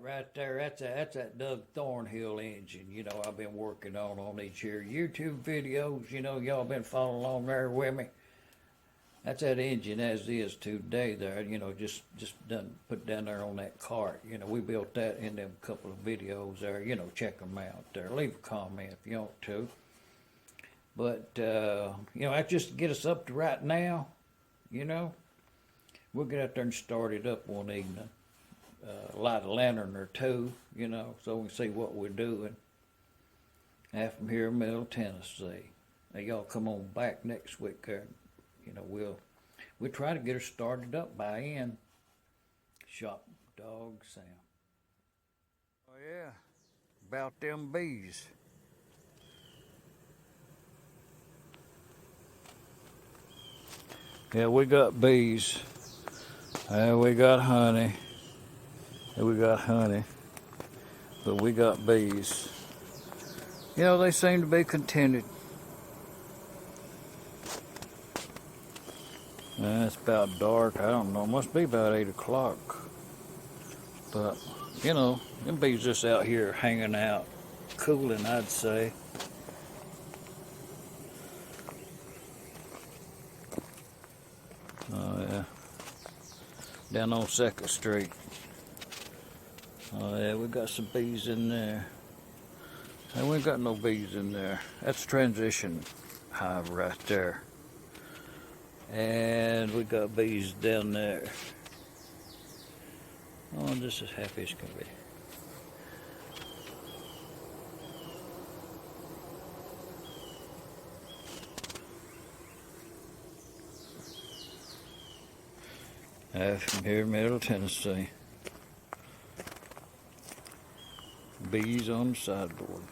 Right there, that's that Doug Thornhill engine, I've been working on these here YouTube videos, y'all been following along there with me. That's that engine as is today there, just done put down there on that cart. We built that in them couple of videos there, check them out there. Leave a comment if you want to. But, that's just to get us up to right now, We'll get out there and start it up one evening. Light a lantern or two, so we can see what we're doing. Half from here in Middle Tennessee. Now y'all come on back next week there. We'll try to get her started up by in. Shop Dog Sam. Oh yeah, about them bees. Yeah, we got bees. We got honey. We got honey, but we got bees. They seem to be contented. It's about dark. I don't know. It must be about 8 o'clock. But, them bees just out here hanging out, cooling, I'd say. Oh, yeah. Down on 2nd Street. Oh yeah, we got some bees in there. And we ain't got no bees in there. That's transition hive right there. And we got bees down there. Oh, I'm just as happy as can be. From here in Middle Tennessee. Bees on the sideboard.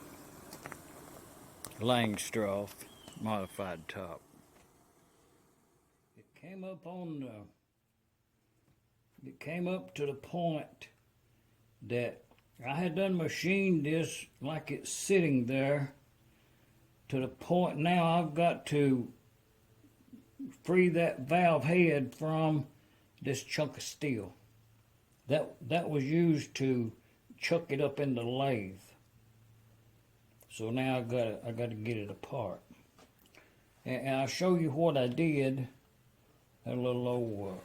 Langstroth modified top. It came up to the point that I had done machined this like it's sitting there to the point now I've got to free that valve head from this chunk of steel. That was used to chuck it up in the lathe. So now I gotta get it apart. And I'll show you what I did. That little old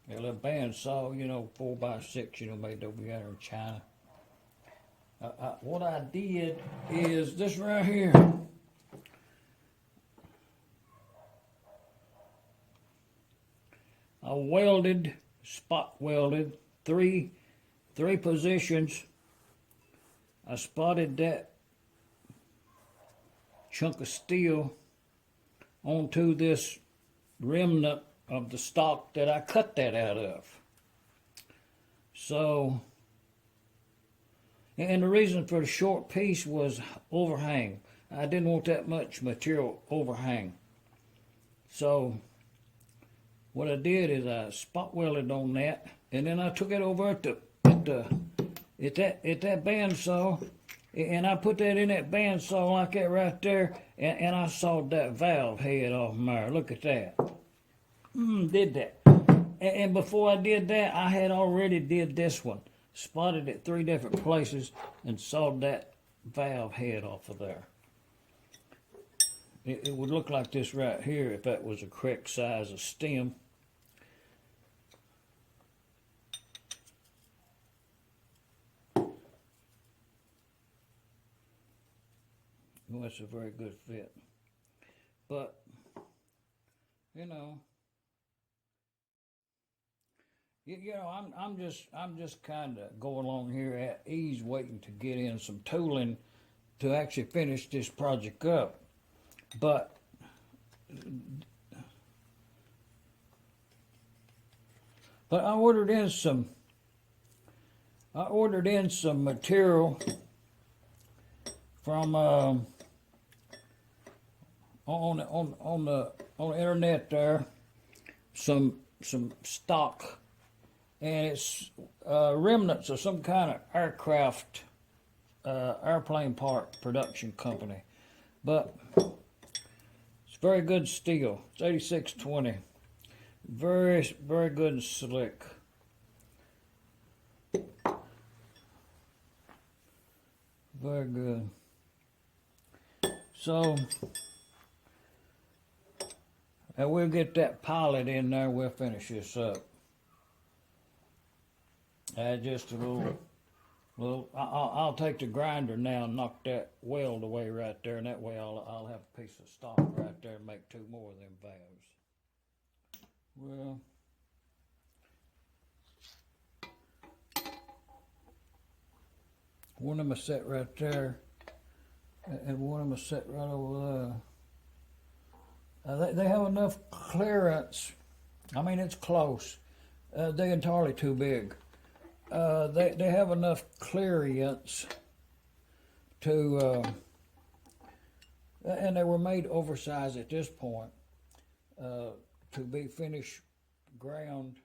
that little bandsaw, 4x6, made over here in China. What I did is this right here. I spot welded three positions. I spotted that chunk of steel onto this remnant of the stock that I cut that out of. So, and the reason for the short piece was overhang. I didn't want that much material overhang. So, what I did is I spot welded on that, and then I took it over at that bandsaw, and I put that in that bandsaw like that right there, and I sawed that valve head off there. Look at that. Did that. And before I did that, I had already did this one. Spotted it 3 different places and sawed that valve head off of there. It would look like this right here if that was the correct size of stem. Well, that's a very good fit. But, I'm just kind of going along here at ease, waiting to get in some tooling to actually finish this project up. But I ordered in some material from on the internet there, some stock, and it's remnants of some kind of airplane part production company, but it's very good steel. It's 8620, very good and slick. Very good. So, and we'll get that pilot in there. We'll finish this up. Add just a little. I'll take the grinder now and knock that weld away right there, and that way I'll have a piece of stock right there and make 2 more of them valves. Well, one of them is set right there, and one of them is set right over there. They have enough clearance. I mean, it's close. They're entirely too big. They have enough clearance to, and they were made oversized at this point, to be finished ground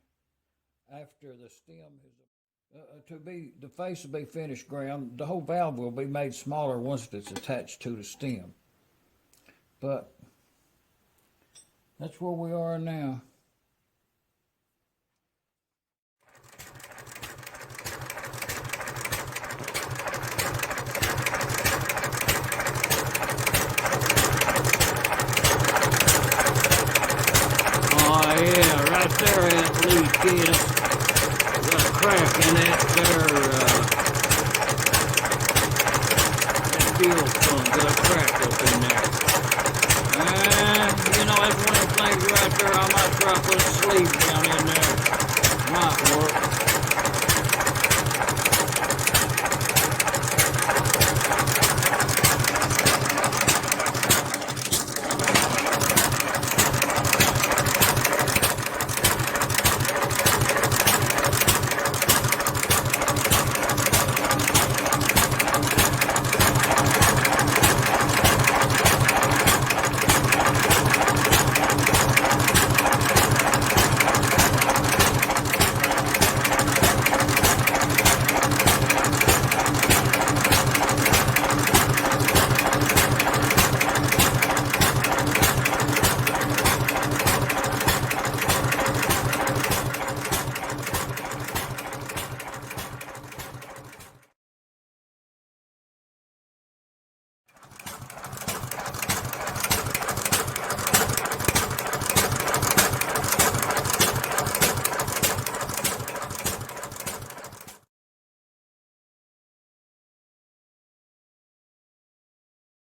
after the stem is, the face will be finished ground. The whole valve will be made smaller once it's attached to the stem. But that's where we are now. Right there that leak is got a crack in that there that fuel pump got a crack up in there. You know, that's one of the things right there. I might try to put a sleeve down in there. Might work.